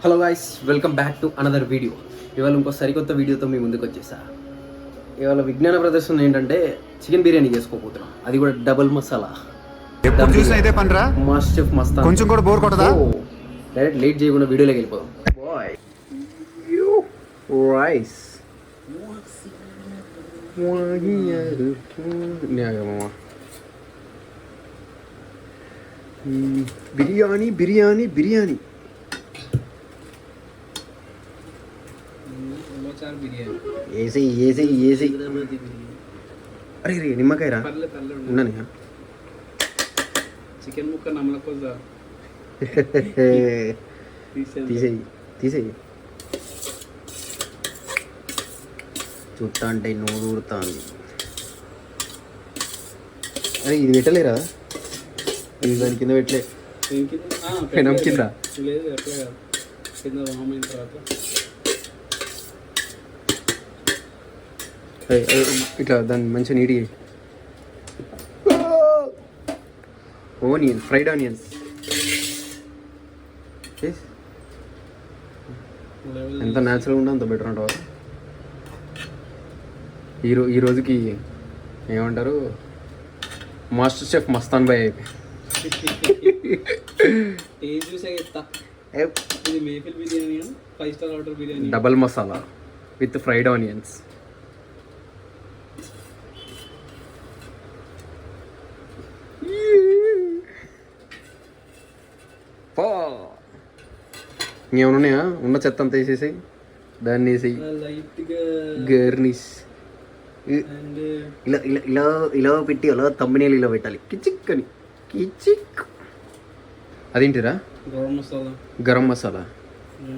Hello guys, welcome back to another video. ఇవాళ ఇంకో సరికొత్త వీడియోతో మీ ముందుకు వచ్చేసా. ఇవాళ విజ్ఞాన ప్రదర్శన ఏంటంటే చికెన్ బిర్యానీ చేసుకోబోతున్నాం, అది కూడా డబుల్ మసాలా. ఎప్పుడు చూసినా ఇదే పనిరా, మాస్టర్ చెఫ్ మస్తాన్. కొంచెం కూడా బోర్ కొట్టదా? డైరెక్ట్ లేట్ చేయకుండా వీడియోలోకి వెళ్ళిపోదాం. బాయ్ rice biryani biryani biryani AC AC AC. అరే రే నిమ్మకాయ రా ఉన్నాను. చికెన్ ముక్క నమ్మలకొద్దా తీసేయి తీసేయి. చుట్టా అంటే నోరు ఊరుతాంది. అరే ఇది పెట్టలేరా? ఇది దాని కింద పెట్టలే, పెనం కింద లేదు ఎట్లా కాదు, కింద వామైన తర్వాత ఇట్లా దాన్ని మంచిగా నీట్గా. Onion, fried onions. ఎంత న్యాచురల్గా ఉందో అంత బెటర్ అంటారు. ఈ రోజుకి ఏమంటారు, మాస్టర్ చెఫ్ మస్తాన్ బాయ్ అయిపోయి. ఏం చూసా చెప్తా. ఇది maple biryani, 5 star order biryani, double masala with fried onions. ఇంకేమైనా ఉన్నాయా? ఉన్న చెత్త అంతా వేసేసి దాన్ని వేసి గర్నిష్ ఇలా ఇలా ఇలా ఇలా పెట్టి అలా తమ్మినేలు ఇలా పెట్టాలి. కిచిక్ అని కిచిక్. అదేంటిరా? గరం మసాలా. గరం మసాలా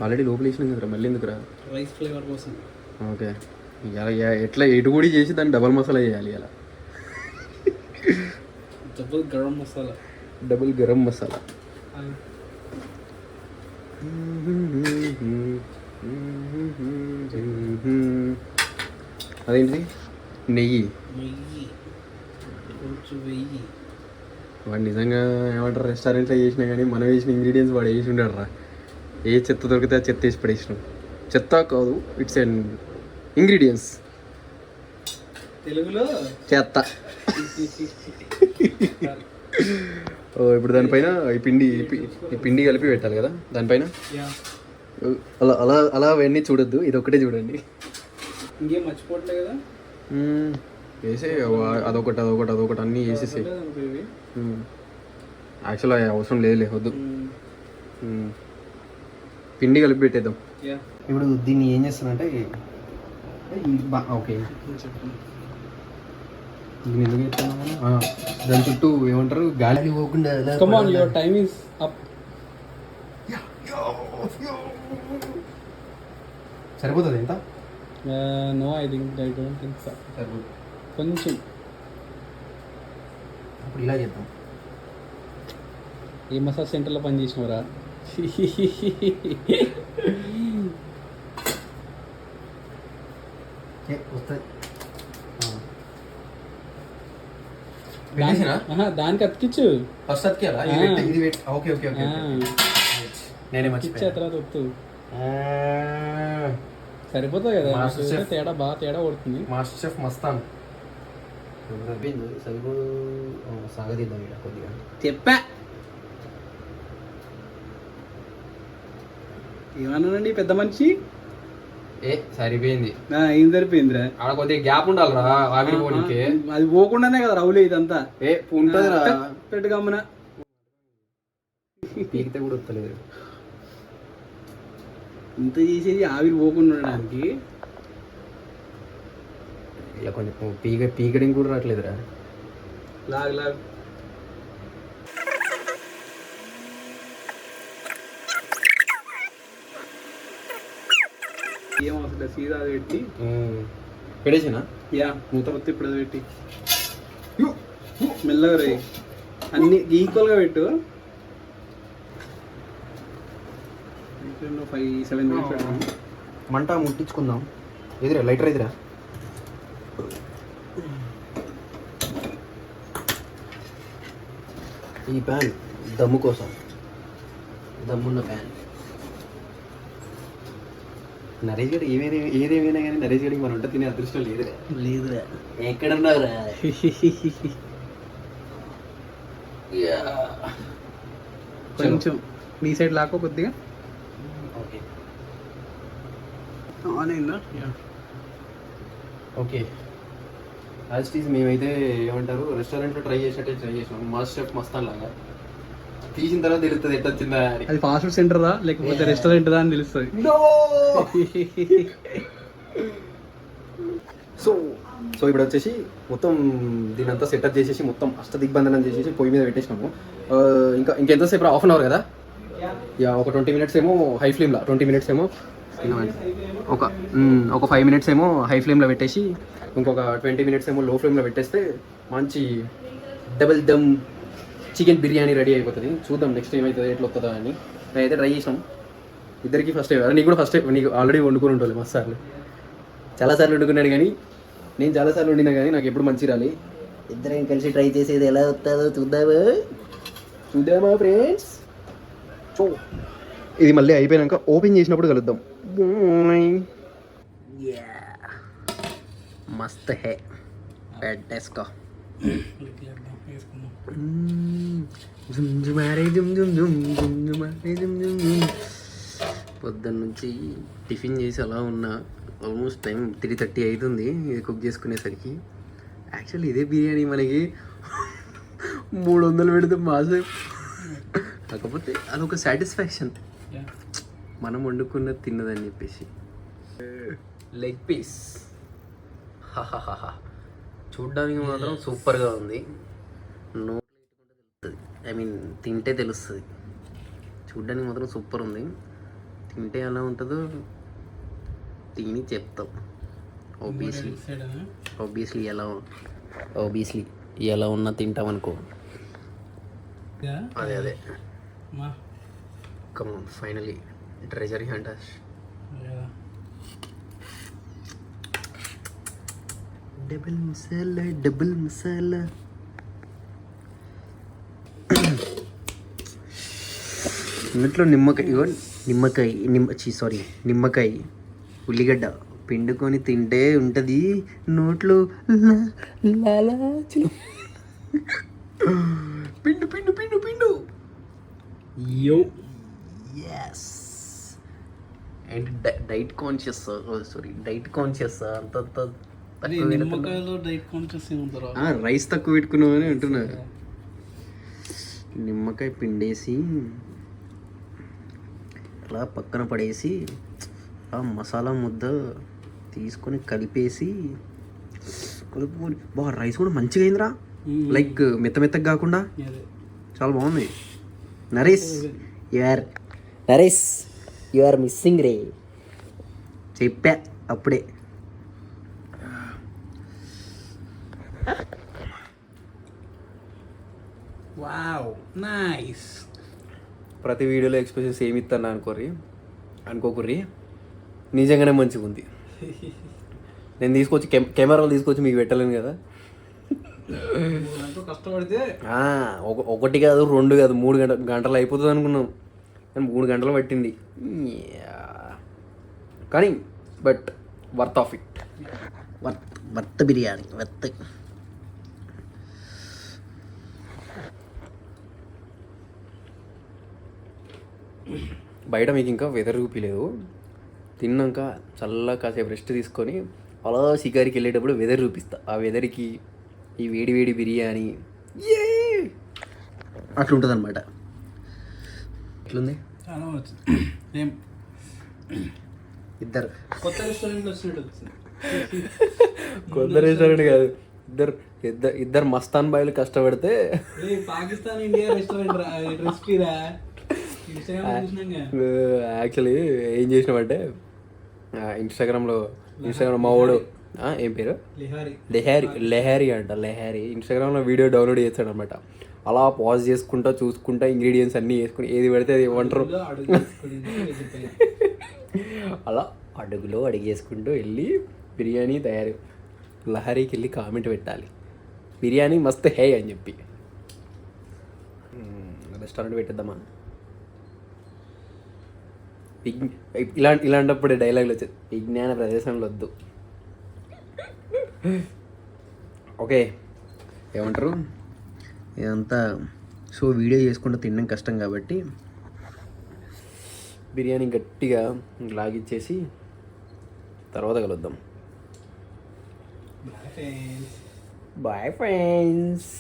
ఆల్రెడీ లోపల వేసినాం కదరా, మళ్ళీ ఎందుకురా? రైస్ ఫ్లేవర్ కోసం. ఓకే, ఇలా ఎట్లా ఎటు కూడా చేసి దాన్ని డబల్ మసాలా చేయాలి. అలా డబుల్ గరం మసాలా, డబుల్ గరం మసాలా. అదేంటి? నెయ్యి. కొంచెం వెయ్యి. వాడు నిజంగా ఏమంటారు, రెస్టారెంట్లో చేసినా కానీ మనం వేసిన ఇంగ్రీడియంట్స్ వాడు వేసి ఉంటాడు రా. ఏ చెత్త దొరికితే ఆ చెత్త వేసి పడేసినాం. చెత్త కాదు, ఇట్స్ అండ్ ఇంగ్రీడియంట్స్. తెలుగులో చెత్త. ఇప్పుడు దానిపైన ఈ పిండి కలిపి పెట్టాలి కదా దానిపైన. అలా అలా అలా అవన్నీ చూడొద్దు, ఇది ఒకటే చూడండి. ఇంకేం మర్చిపోవట్లే కదా. వేసే అదొకటి అదొకటి అదొకటి అన్నీ వేసేసి. యాక్చువల్గా అవసరం లేదులే, వద్దు. పిండి కలిపి పెట్టేద్దాం. ఇప్పుడు దీన్ని ఏం చేస్తానంటే, ఓకే దీన్ని ఎందుకు చెప్తున్నాను, దాని చుట్టూ ఏమంటారు గాలి పోకుండా. Come on, your time is up. సరిపోతుంది ఎంత? No, I don't think so. సరిపోతుంది కొంచెం. అప్పుడు ఇలా చేద్దాం. ఏ మసాజ్ సెంటర్లో పని చేసినవరా? వస్తుంది. దానికి అతికిచ్చు. ఫస్ట్ అతికేలా? ఇది ఓకే ఓకే ఓకే. నేనే మర్చిపోయా. తర్వాత వద్దు, సరిపోతుంది కదా. తేడా బాగా తేడా కొడుతుంది. మాస్టర్ చెఫ్ మస్తాన్ సాగదీద్దాం ఇక్కడ కొద్దిగా. చెప్పా ఏమన్నానండి పెద్ద మనిషి. సరిపోయింది. ఏం సరిపోయిందిరా? ఆడ కొద్దిగా గ్యాప్ ఉండాలిరా ఆవిరి పోనీకి. అది పోకుండానే కదా రౌలే ఇదంతా. ఉంటుందిరా, పెట్టు గమ్మున. పీకితే కూడా వస్తలేదు. ఇంత చేసేది ఆవిరి పోకుండా ఉండడానికి. ఇలా కొంచెం పీకడం కూడా రావట్లేదురా. Log log. ఏం అవసరం, సీదా పెట్టి పెడేసినా. మూత మొత్తం ఇప్పుడు పెట్టి మెల్లగా రే, అన్ని ఈక్వల్గా పెట్టు. 5-7 మినిట్స్ పెట్టాము. మంట ముట్టించుకుందాం. ఎదురా లైటర్ ఎదురా. ఈ ప్యాన్ దమ్ము కోసం, దమ్మున్న ప్యాన్. నరేష్ గడి ఏదేమైనా కానీ నరేష్ గడికి మనం ఉంటే తినే అదృష్టం లేదురా. లేదురా. ఎక్కడున్నావురా? కొంచెం నీ సైడ్ లాక్కో కొద్దిగా. ఓకే ఆన్ అయిందా? ఓకే యాజ్ ఇట్ ఈస్ మేమైతే ఏమంటారు రెస్టారెంట్లో ట్రై చేసినాం మాస్టర్ షెఫ్ మస్తాన్ లాగా. తీసిన తర్వాత తెలుస్తుంది ఎట్లా వచ్చిందా అని. అది ఫాస్ట్ ఫుడ్ సెంటరా లేకపోతే రెస్టారెంట్ దా అని తెలుస్తుంది. సో ఇప్పుడు వచ్చేసి మొత్తం దీని అంతా సెటప్ చేసేసి మొత్తం అష్టదిగ్బంధనం చేసేసి పొయ్యి మీద పెట్టేసినాము. ఇంకెంతసేపు 1/2 అవర్ కదా. ఒక 20 minutes ఏమో హై ఫ్లేమ్లో, 20 minutes ఏమో ఒక 5 minutes ఏమో హై ఫ్లేమ్లో పెట్టేసి ఇంకొక 20 minutes ఏమో లో ఫ్లేమ్లో పెట్టేస్తే మంచి double dum chicken biryani ready అయిపోతుంది. చూద్దాం నెక్స్ట్ ఏమవుతుంది, ఎట్లా వస్తుందా అని. నేనైతే ట్రై చేసినాం ఇద్దరికి ఫస్ట్ టైం. నీకు కూడా ఫస్ట్ టైం, నీకు ఆల్రెడీ వండుకొని ఉంటుంది మస్తు సార్లు, చాలాసార్లు వండుకున్నాను కానీ నేను చాలాసార్లు వండినా కానీ నాకు ఎప్పుడు మంచి రాలి. ఇద్దరం కలిసి ట్రై చేసేది ఎలా వస్తుందో చూద్దామా ఫ్రెండ్స్. సో ఇది మళ్ళీ అయిపోయాక ఓపెన్ చేసినప్పుడు కలుద్దాం. మస్త్ హే పెట్టేసుకో. పొద్దున్న నుంచి టిఫిన్ చేసి అలా ఉన్నా. ఆల్మోస్ట్ టైం 3:30 అవుతుంది ఇది కుక్ చేసుకునేసరికి. యాక్చువల్లీ ఇదే బిర్యానీ మనకి 300 పెడితే మాసేపు. కాకపోతే అదొక సాటిస్ఫాక్షన్, మనం వండుకున్నది తిన్నదని చెప్పేసి. లెగ్ పీస్ హాహాహా చూడ్డానికి మాత్రం సూపర్గా ఉంది. నోట్లో తెలుస్తుంది, ఐ మీన్ తింటే తెలుస్తుంది. చూడ్డానికి మాత్రం సూపర్ ఉంది, తింటే ఎలా ఉంటుందో తిని చెప్తాం. ఆబ్వియస్లీ ఎలా ఉన్నా తింటాం అనుకో. అదే come finally treasury hunters. Double masala ఇంట్లో నిమ్మకాయ ఉల్లిగడ్డ పిండుకొని తింటే ఉంటుంది నోట్లో లాలాచులు. పిండు పిండు పిండు పిండు యో ఎస్. అండ్ డైట్ కాన్షియస్ అంత రైస్ తక్కువ పెట్టుకున్నామని అంటున్నా. నిమ్మకాయ పిండేసి అలా పక్కన పడేసి ఆ మసాలా ముద్ద తీసుకొని కలిపేసి కలుపుకొని బాగా రైస్ కూడా మంచిగా అయిందిరా. లైక్ మెత్తగా కాకుండా చాలా బాగుంది. నరేష్ యు ఆర్ మిస్సింగ్ రే, చెప్పా అప్పుడే. Wow nice. ప్రతి వీడియోలో ఎక్స్ప్రెషన్స్ ఏమి ఇస్తాను అనుకోకుర్రి, నిజంగానే మంచిగా ఉంది. నేను తీసుకొచ్చి కెమెరాలు తీసుకొచ్చి మీకు పెట్టలేను కదా. కష్టపడితే ఒకటి కాదు 2 కాదు 3 గంటలు అయిపోతుంది అనుకున్నాం, కానీ 3 గంటలు పట్టింది. కానీ but worth of it. Worth biryani worth. బయట మీకు ఇంకా వెదర్ చూపించలేదు. తిన్నాక చల్లగా కాసేపు రెస్ట్ తీసుకొని అలా షికారికి వెళ్ళేటప్పుడు వెదర్ చూపిస్తా. ఆ వెదర్కి ఈ వేడి వేడి బిర్యానీ అట్లుంటుంది అనమాట. ఎట్లుంది? ఇద్దరు కొత్త రెస్టారెంట్ వచ్చినట్టు. కొత్త రెస్టారెంట్ కాదు, ఇద్దరు మస్తాన్ బాయ్లు కష్టపడితే పాకిస్తాన్ ఇండియా రెస్టారెంట్ రెసిపీ రా. యాక్చువల్లీ ఏం చేసినామంటే ఇన్స్టాగ్రామ్ మా వాడు ఏం పేరు లెహారీ ఇన్స్టాగ్రామ్లో వీడియో డౌన్లోడ్ చేస్తాడు అనమాట. అలా పాజ్ చేసుకుంటా చూసుకుంటా ఇంగ్రీడియంట్స్ అన్నీ వేసుకుని ఏది పెడితే అది ఏమంటారు అలా అడుగులో అడిగేసుకుంటూ వెళ్ళి బిర్యానీ తయారు. లహరీకి వెళ్ళి కామెంట్ పెట్టాలి బిర్యానీ మస్త్ హే అని చెప్పి. రెస్టారెంట్ పెట్టేద్దామా? ఇలాంటప్పుడే డైలాగులు వచ్చేది, విజ్ఞాన ప్రదేశంలో వద్దు. ఓకే, ఏమంటారు, ఇదంతా సో వీడియో చేసుకుంటూ తినడం కష్టం కాబట్టి బిర్యానీ గట్టిగా లాగిచ్చేసి తర్వాత కలుద్దాం. Bye friends.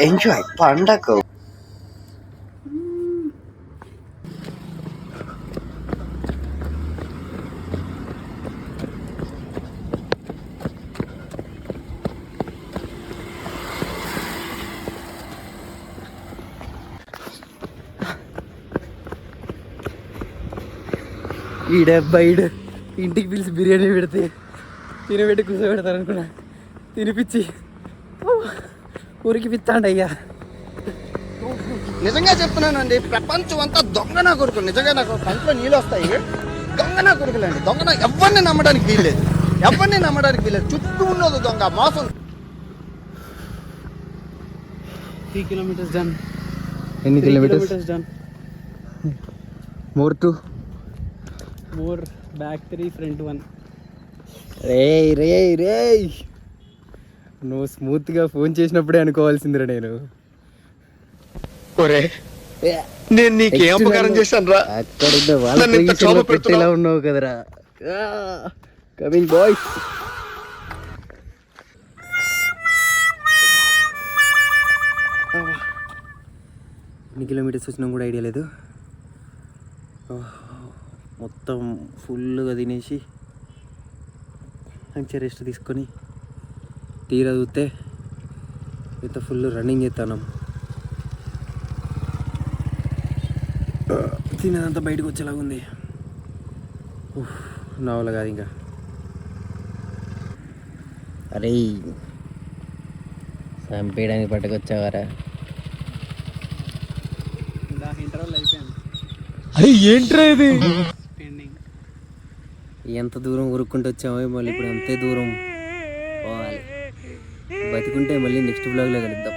ఎంజాయ్ పండగ. ఈడబ్బాయిడు ఇంటికి పిలిచి బిర్యానీ పెడితే తినబెట్టి కూర్చోబెడతారు అనుకున్నా, తినిపించి ఊరికి పిత్తాండయ్యా. నిజంగా చెప్తున్నానండి, ప్రపంచం అంతా దొంగ నా కొడుకులు. నిజంగా నాకు కంట్లో నీళ్ళు వస్తాయి. దొంగ నా కొడుకులండి, దొంగ నా. ఎవరిని నమ్మడానికి వీల్లేదు, ఎవరిని నమ్మడానికి వీల్లేదు. చుట్టూ ఉన్నది దొంగ, మోసం. 3 kilometers done. ఎన్ని 3 kilometres kilometers done. More to More back 3, front 1. రే నువ్వు స్మూత్గా ఫోన్ చేసినప్పుడే అనుకోవాల్సిందిరా నేను. నేను నీకేం అపకారం చేశాను రా? అక్కడ నన్ను ఇంత క్షోభ వాళ్ళ పెడుతున్నావు. పెట్టేలా ఉన్నావు కదరా. Coming boys. ఎన్ని కిలోమీటర్స్ వచ్చినా కూడా ఐడియా లేదు. మొత్తం ఫుల్గా తినేసి మంచిగా రెస్ట్ తీసుకొని తీరా చూస్తే ఇంత ఫుల్ రన్నింగ్ చేస్తాను. తినేదంతా బయటకు వచ్చేలాగా ఉంది. నా వల్ల కాదు ఇంకా. అరే చంపేయడానికి పట్టుకొచ్చావారా? ఇంటర్వల్ అయిపోయింది. అరే ఏంట్రా ఇది? పెండింగ్. ఎంత దూరం ఉరుక్కుంటూ వచ్చామో మళ్ళీ ఇప్పుడు అంతే దూరం పోవాలి. బతికుంటే మళ్ళీ నెక్స్ట్ బ్లాగ్లో కలుద్దాం.